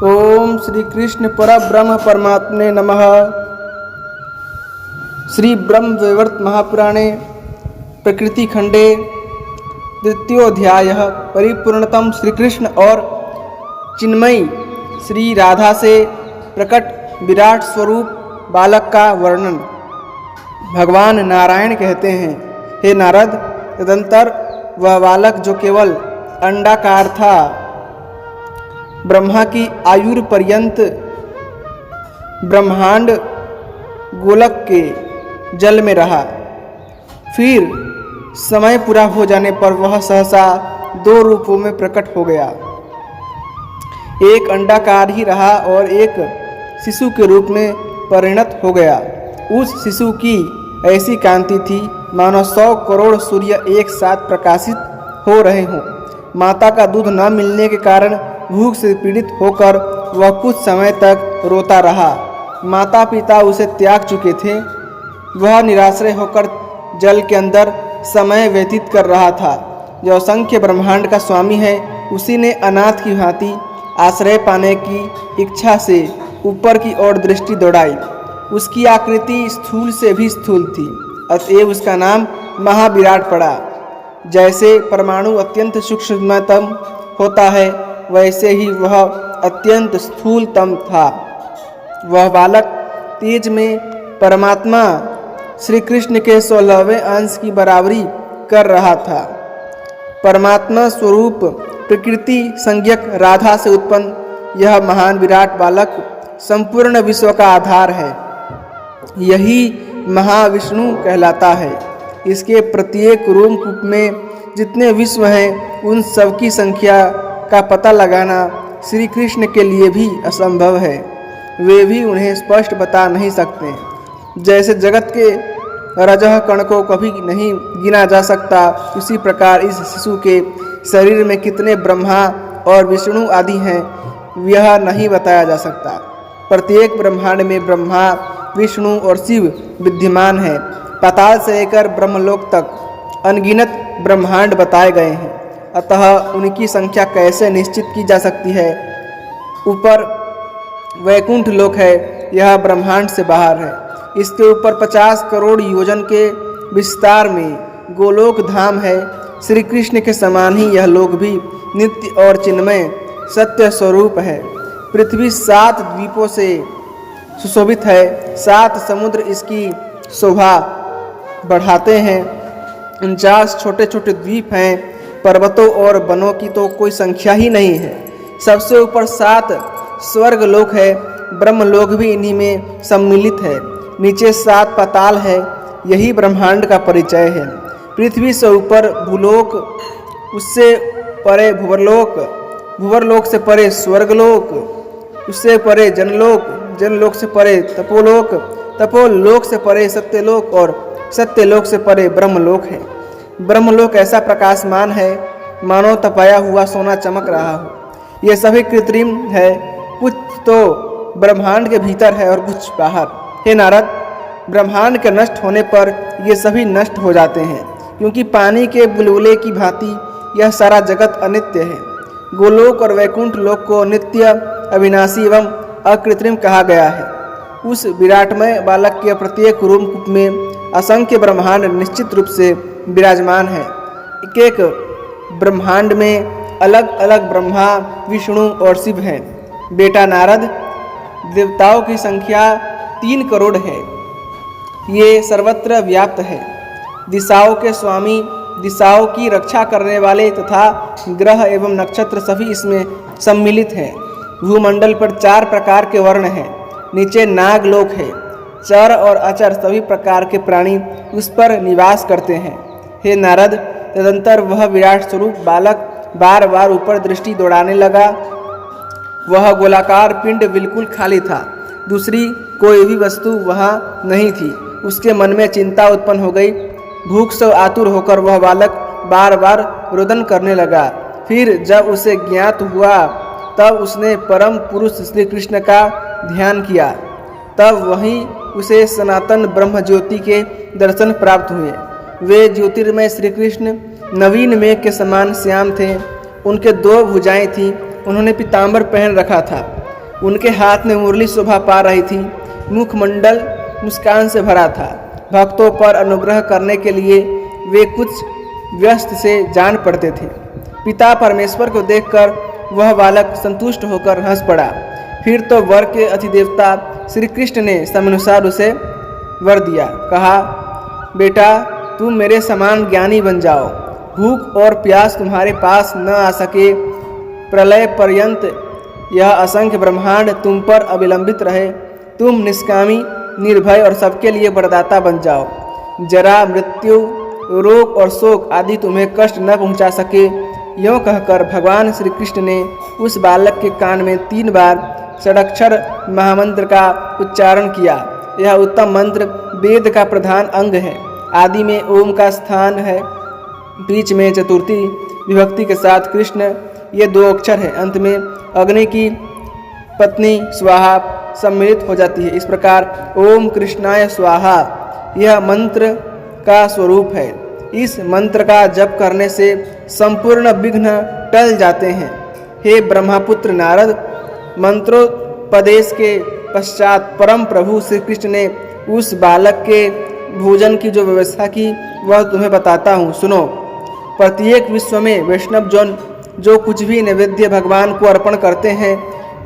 ओम श्री कृष्ण परब्रह्म परमात्मने नमः। श्री ब्रह्म वैवर्त महापुराणे प्रकृति खंडे द्वितीयोध्याय परिपूर्णतम श्री कृष्ण और चिन्मयी श्री राधा से प्रकट विराट स्वरूप बालक का वर्णन। भगवान नारायण कहते हैं, हे नारद, तदंतर वह बालक जो केवल अंडाकार था, ब्रह्मा की आयु पर्यंत ब्रह्मांड गोलक के जल में रहा। फिर समय पूरा हो जाने पर वह सहसा दो रूपों में प्रकट हो गया। एक अंडाकार ही रहा और एक शिशु के रूप में परिणत हो गया। उस शिशु की ऐसी कांति थी मानो 100 करोड़ सूर्य एक साथ प्रकाशित हो रहे हों। माता का दूध न मिलने के कारण भूख से पीड़ित होकर वह कुछ समय तक रोता रहा। माता पिता उसे त्याग चुके थे। वह निराश्रय होकर जल के अंदर समय व्यतीत कर रहा था। जो असंख्य ब्रह्मांड का स्वामी है, उसी ने अनाथ की भांति आश्रय पाने की इच्छा से ऊपर की ओर दृष्टि दौड़ाई। उसकी आकृति स्थूल से भी स्थूल थी, अतएव उसका नाम महाविराट पड़ा। जैसे परमाणु अत्यंत सूक्ष्मतम होता है, वैसे ही वह अत्यंत स्थूलतम था। वह बालक तेज में परमात्मा श्री कृष्ण के 16वें अंश की बराबरी कर रहा था। परमात्मा स्वरूप प्रकृति संज्ञक राधा से उत्पन्न यह महान विराट बालक संपूर्ण विश्व का आधार है। यही महाविष्णु कहलाता है। इसके प्रत्येक रोमकूप में जितने विश्व हैं, उन सब की संख्या का पता लगाना श्री कृष्ण के लिए भी असंभव है। वे भी उन्हें स्पष्ट बता नहीं सकते। जैसे जगत के रजह कण को कभी नहीं गिना जा सकता, उसी प्रकार इस शिशु के शरीर में कितने ब्रह्मा और विष्णु आदि हैं, यह नहीं बताया जा सकता। प्रत्येक ब्रह्मांड में ब्रह्मा, विष्णु और शिव विद्यमान हैं। पाताल से लेकर ब्रह्मलोक तक अनगिनत ब्रह्मांड बताए गए हैं, अतः उनकी संख्या कैसे निश्चित की जा सकती है। ऊपर वैकुंठ लोक है, यह ब्रह्मांड से बाहर है। इसके ऊपर 50 करोड़ योजन के विस्तार में गोलोक धाम है। श्री कृष्ण के समान ही यह लोक भी नित्य और चिन्मय सत्य स्वरूप है। पृथ्वी 7 द्वीपों से सुशोभित है। 7 समुद्र इसकी शोभा बढ़ाते हैं। 49 छोटे छोटे द्वीप हैं। पर्वतों और वनों की तो कोई संख्या ही नहीं है। सबसे ऊपर 7 स्वर्ग लोक है। ब्रह्मलोक भी इन्हीं में सम्मिलित है। नीचे 7 पाताल है। यही ब्रह्मांड का परिचय है। पृथ्वी से ऊपर भूलोक, उससे परे भुवरलोक, भुवरलोक से परे स्वर्गलोक, उससे परे जनलोक, जनलोक से परे तपोलोक, तपोलोक से परे सत्यलोक और सत्यलोक से परे ब्रह्मलोक है। ब्रह्मलोक ऐसा प्रकाशमान है मानो तपाया हुआ सोना चमक रहा हो। ये सभी कृत्रिम है। कुछ तो ब्रह्मांड के भीतर है और कुछ बाहर। हे नारद, ब्रह्मांड के नष्ट होने पर ये सभी नष्ट हो जाते हैं, क्योंकि पानी के बुलबुले की भांति यह सारा जगत अनित्य है। गोलोक और वैकुंठ लोक को नित्य, अविनाशी एवं अकृत्रिम कहा गया है। उस विराटमय बालक के प्रत्येक रोमकूप में असंख्य ब्रह्मांड निश्चित रूप से विराजमान है। एक एक ब्रह्मांड में अलग अलग ब्रह्मा, विष्णु और शिव हैं। बेटा नारद, देवताओं की संख्या 3 करोड़ है। ये सर्वत्र व्याप्त है। दिशाओं के स्वामी, दिशाओं की रक्षा करने वाले तथा ग्रह एवं नक्षत्र सभी इसमें सम्मिलित हैं। भूमंडल पर 4 प्रकार के वर्ण हैं। नीचे नागलोक है। चर और अचर सभी प्रकार के प्राणी उस पर निवास करते हैं। हे नारद, तदंतर वह विराट स्वरूप बालक बार बार ऊपर दृष्टि दौड़ाने लगा। वह गोलाकार पिंड बिल्कुल खाली था। दूसरी कोई भी वस्तु वहाँ नहीं थी। उसके मन में चिंता उत्पन्न हो गई। भूख से आतुर होकर वह बालक बार बार रुदन करने लगा। फिर जब उसे ज्ञात हुआ, तब उसने परम पुरुष श्री कृष्ण का ध्यान किया। तब वहीं उसे सनातन ब्रह्म ज्योति के दर्शन प्राप्त हुए। वे ज्योतिर्मय श्री कृष्ण नवीन मेघ के समान श्याम थे। उनके 2 भुजाएं थीं उन्होंने पीताम्बर पहन रखा था। उनके हाथ में मुरली शोभा पा रही थी। मुखमंडल मुस्कान से भरा था। भक्तों पर अनुग्रह करने के लिए वे कुछ व्यस्त से जान पड़ते थे। पिता परमेश्वर को देखकर वह बालक संतुष्ट होकर हंस पड़ा। फिर तो वर के अधिदेवता श्री कृष्ण ने समयानुसार उसे वर दिया। कहा, बेटा तुम मेरे समान ज्ञानी बन जाओ। भूख और प्यास तुम्हारे पास न आ सके। प्रलय पर्यंत यह असंख्य ब्रह्मांड तुम पर अविलंबित रहे। तुम निष्कामी, निर्भय और सबके लिए वरदाता बन जाओ। जरा, मृत्यु, रोग और शोक आदि तुम्हें कष्ट न पहुंचा सके। यों कहकर भगवान श्री कृष्ण ने उस बालक के कान में 3 बार षडक्षर महामंत्र का उच्चारण किया। यह उत्तम मंत्र वेद का प्रधान अंग है। आदि में ओम का स्थान है, बीच में चतुर्थी विभक्ति के साथ कृष्ण ये 2 अक्षर है। अंत में अग्नि की पत्नी स्वाहा सम्मिलित हो जाती है। इस प्रकार ओम कृष्णाय स्वाहा यह मंत्र का स्वरूप है। इस मंत्र का जप करने से संपूर्ण विघ्न टल जाते हैं। हे ब्रह्मपुत्र नारद, मंत्रोपदेश के पश्चात परम प्रभु श्री कृष्ण ने उस बालक के भोजन की जो व्यवस्था की वह तुम्हें बताता हूँ, सुनो। प्रत्येक विश्व में वैष्णव जन जो कुछ भी नैवेद्य भगवान को अर्पण करते हैं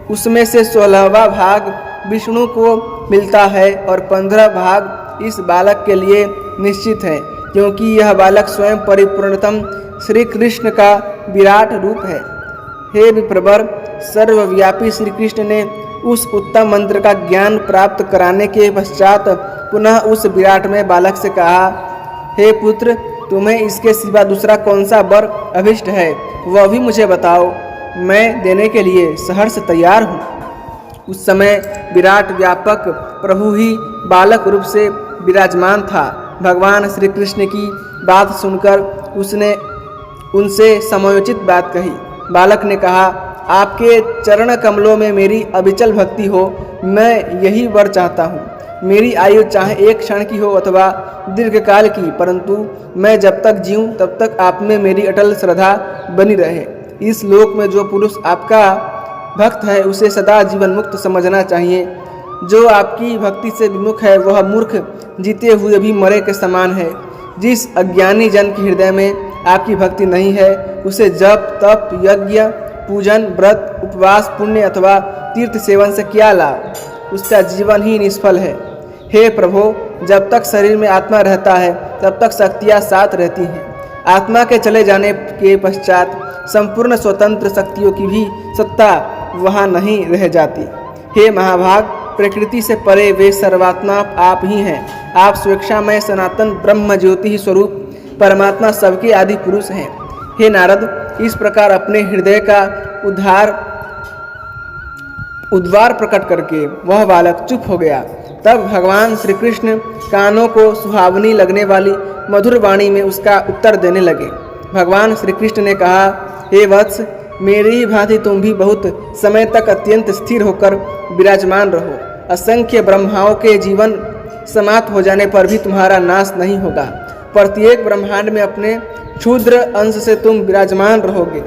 उसमें से 16वां भाग विष्णु को मिलता है और 15 भाग इस बालक के लिए निश्चित है, क्योंकि यह बालक स्वयं परिपूर्णतम श्री कृष्ण का विराट रूप है। हे विप्रवर, सर्वव्यापी श्री कृष्ण ने उस उत्तम मंत्र का ज्ञान प्राप्त कराने के पश्चात पुनः उस विराटमय बालक से कहा, हे पुत्र, तुम्हें इसके सिवा दूसरा कौन सा वर अभिष्ट है वह भी मुझे बताओ। मैं देने के लिए सहर्ष तैयार हूँ। उस समय विराट व्यापक प्रभु ही बालक रूप से विराजमान था। भगवान श्री कृष्ण की बात सुनकर उसने उनसे समयोचित बात कही। बालक ने कहा, आपके चरण कमलों में मेरी अविचल भक्ति हो। मैं यही वर चाहता हूँ। मेरी आयु चाहे 1 क्षण की हो अथवा दीर्घकाल की, परंतु मैं जब तक जीऊँ तब तक आप में मेरी अटल श्रद्धा बनी रहे। इस लोक में जो पुरुष आपका भक्त है उसे सदा जीवन मुक्त समझना चाहिए। जो आपकी भक्ति से विमुख है वह मूर्ख जीते हुए भी मरे के समान है। जिस अज्ञानी जन के हृदय में आपकी भक्ति नहीं है उसे जप, तप, यज्ञ, पूजन, व्रत, उपवास, पुण्य अथवा तीर्थ सेवन से क्या लाभ? उसका जीवन ही निष्फल है। हे प्रभो, जब तक शरीर में आत्मा रहता है तब तक शक्तियाँ साथ रहती हैं। आत्मा के चले जाने के पश्चात संपूर्ण स्वतंत्र शक्तियों की भी सत्ता वहाँ नहीं रह जाती। हे महाभाग, प्रकृति से परे वे सर्वात्मा आप ही हैं। आप स्वेच्छामय सनातन ब्रह्म ज्योति स्वरूप परमात्मा सबके आदि पुरुष हैं। हे नारद, इस प्रकार अपने हृदय का उद्वार प्रकट करके वह बालक चुप हो गया। तब भगवान श्री कृष्ण कानों को सुहावनी लगने वाली मधुर वाणी में उसका उत्तर देने लगे। भगवान श्री कृष्ण ने कहा, हे वत्स, मेरी ही भांति तुम भी बहुत समय तक अत्यंत स्थिर होकर विराजमान रहो। असंख्य ब्रह्माओं के जीवन समाप्त हो जाने पर भी तुम्हारा नाश नहीं होगा। प्रत्येक ब्रह्मांड में अपने क्षुद्र अंश से तुम विराजमान रहोगे।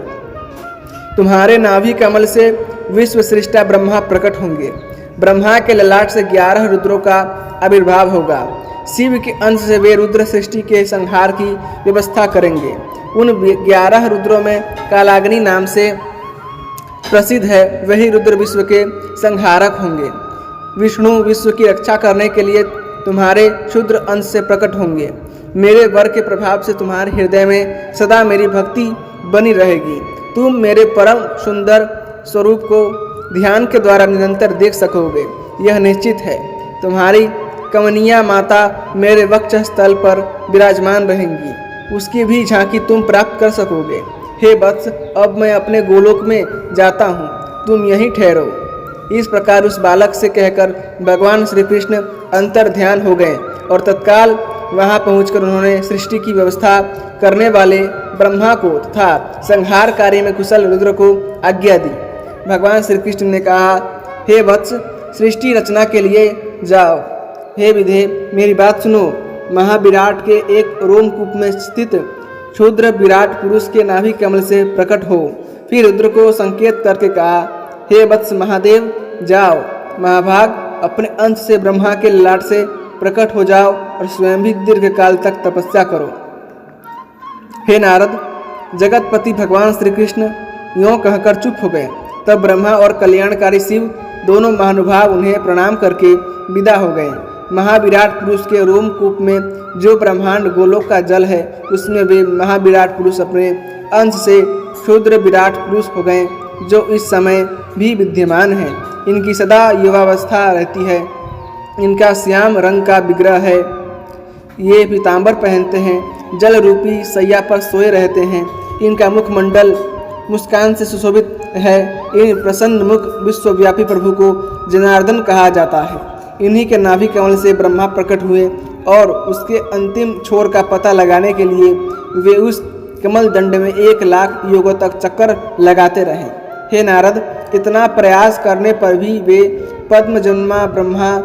तुम्हारे नाभि कमल से विश्व सृष्टा ब्रह्मा प्रकट होंगे। ब्रह्मा के ललाट से 11 रुद्रों का आविर्भाव होगा। शिव के अंश से वे रुद्र सृष्टि के संहार की व्यवस्था करेंगे। उन 11 रुद्रों में कालाग्नि नाम से प्रसिद्ध है, वही रुद्र विश्व के संहारक होंगे। विष्णु विश्व की रक्षा करने के लिए तुम्हारे क्षुद्र अंश से प्रकट होंगे। मेरे वर के प्रभाव से तुम्हारे हृदय में सदा मेरी भक्ति बनी रहेगी। तुम मेरे परम सुंदर स्वरूप को ध्यान के द्वारा निरंतर देख सकोगे, यह निश्चित है। तुम्हारी कमनीया माता मेरे वक्षस्थल पर विराजमान रहेंगी, उसकी भी झांकी तुम प्राप्त कर सकोगे। हे वत्स, अब मैं अपने गोलोक में जाता हूँ, तुम यहीं ठहरो। इस प्रकार उस बालक से कहकर भगवान श्री कृष्ण अंतर ध्यान हो गए और तत्काल वहाँ पहुंचकर उन्होंने सृष्टि की व्यवस्था करने वाले ब्रह्मा को तथा संहार कार्य में कुशल रुद्र को आज्ञा दी। भगवान श्री कृष्ण ने कहा, हे वत्स, सृष्टि रचना के लिए जाओ। हे विधे, मेरी बात सुनो। महाविराट के एक रोमकूप में स्थित क्षुद्र विराट पुरुष के नाभि कमल से प्रकट हो। फिर रुद्र को संकेत करके कहा, हे वत्स महादेव, जाओ महाभाग, अपने अंश से ब्रह्मा के ललाट से प्रकट हो जाओ और स्वयं भी दीर्घ काल तक तपस्या करो। हे नारद, जगतपति भगवान श्री कृष्ण यों कहकर चुप हो गए। तब ब्रह्मा और कल्याणकारी शिव दोनों महानुभाव उन्हें प्रणाम करके विदा हो गए। महाविराट पुरुष के रोमकूप में जो ब्रह्मांड गोलोक का जल है, उसमें वे महाविराट पुरुष अपने अंश से क्षुद्र विराट पुरुष हो गए, जो इस समय भी विद्यमान है। इनकी सदा युवावस्था रहती है। इनका श्याम रंग का विग्रह है। ये पीतांबर पहनते हैं, जल रूपी सैया पर सोए रहते हैं। इनका मुखमंडल मुस्कान से सुशोभित है। इन प्रसन्न मुख विश्वव्यापी प्रभु को जनार्दन कहा जाता है। इन्हीं के नाभि कमल से ब्रह्मा प्रकट हुए और उसके अंतिम छोर का पता लगाने के लिए वे उस कमल दंड में 1,00,000 युगों तक चक्कर लगाते रहे। हे नारद, इतना प्रयास करने पर भी वे पद्मजन्मा ब्रह्मा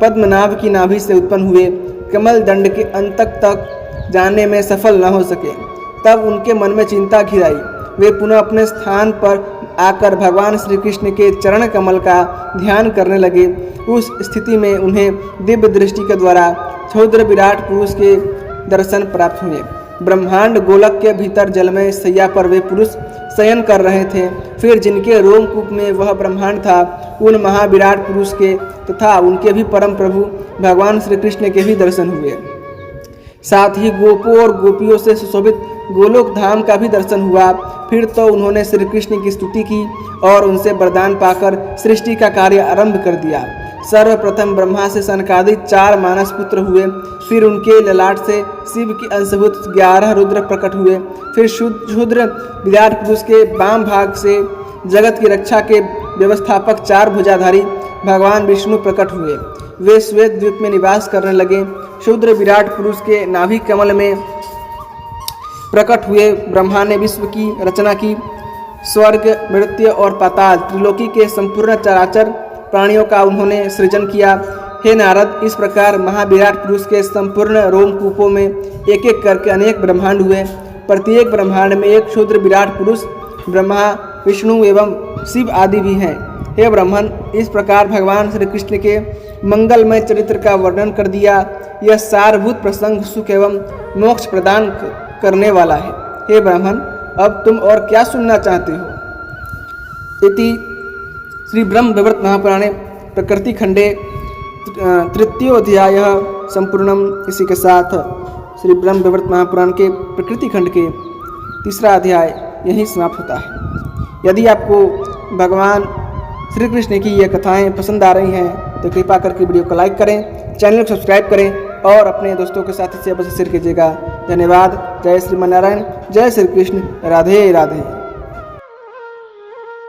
पद्मनाभ की नाभि से उत्पन्न हुए कमल दंड के अंत तक जाने में सफल न हो सके। तब उनके मन में चिंता घिराई। वे पुनः अपने स्थान पर आकर भगवान श्री कृष्ण के चरण कमल का ध्यान करने लगे। उस स्थिति में उन्हें दिव्य दृष्टि के द्वारा क्षुद्र विराट पुरुष के दर्शन प्राप्त हुए। ब्रह्मांड गोलक के भीतर जलमय सैया पर वे पुरुष शयन कर रहे थे। फिर जिनके रोमकूप में वह ब्रह्मांड था, उन महाविराट पुरुष के तथा उनके भी परम प्रभु भगवान श्री कृष्ण के भी दर्शन हुए। साथ ही गोपों और गोपियों से सुशोभित गोलोक धाम का भी दर्शन हुआ। फिर तो उन्होंने श्री कृष्ण की स्तुति की और उनसे वरदान पाकर सृष्टि का कार्य आरंभ कर दिया। सर्वप्रथम ब्रह्मा से सनकादिक 4 मानस पुत्र हुए। फिर उनके ललाट से शिव की अंशभूत 11 रुद्र प्रकट हुए। फिर क्षुद्र विराट पुरुष के वाम भाग से जगत की रक्षा के व्यवस्थापक 4 भुजाधारी भगवान विष्णु प्रकट हुए। वे श्वेत द्वीप में निवास करने लगे। क्षुद्र विराट पुरुष के नाभि कमल में प्रकट हुए ब्रह्मा ने विश्व की रचना की। स्वर्ग, मृत्यु और पाताल त्रिलोकी के संपूर्ण चराचर प्राणियों का उन्होंने सृजन किया। हे नारद, इस प्रकार महाविराट पुरुष के संपूर्ण रोमकूपों में एक एक करके अनेक ब्रह्मांड हुए। प्रत्येक ब्रह्मांड में एक क्षुद्र विराट पुरुष ब्रह्मा, विष्णु एवं शिव आदि भी हैं। हे ब्रह्मन, इस प्रकार भगवान श्री कृष्ण के मंगलमय चरित्र का वर्णन कर दिया। यह सारभूत प्रसंग सुख एवं मोक्ष प्रदान करने वाला है। हे ब्राह्मण, अब तुम और क्या सुनना चाहते हो? इति श्री ब्रह्म वैवर्त महापुराणे प्रकृति खंडे तृतीयोध्याय संपूर्णम। इसी के साथ श्री ब्रह्म वैवर्त महापुराण के प्रकृति खंड के 3रा अध्याय यहीं समाप्त होता है। यदि आपको भगवान श्री कृष्ण की ये कथाएं पसंद आ रही हैं तो कृपा करके वीडियो को लाइक करें, चैनल को सब्सक्राइब करें और अपने दोस्तों के साथ इसे अवश्य शेयर कीजिएगा। धन्यवाद। जय श्रीमन नारायण, जय श्री कृष्ण, राधे राधे।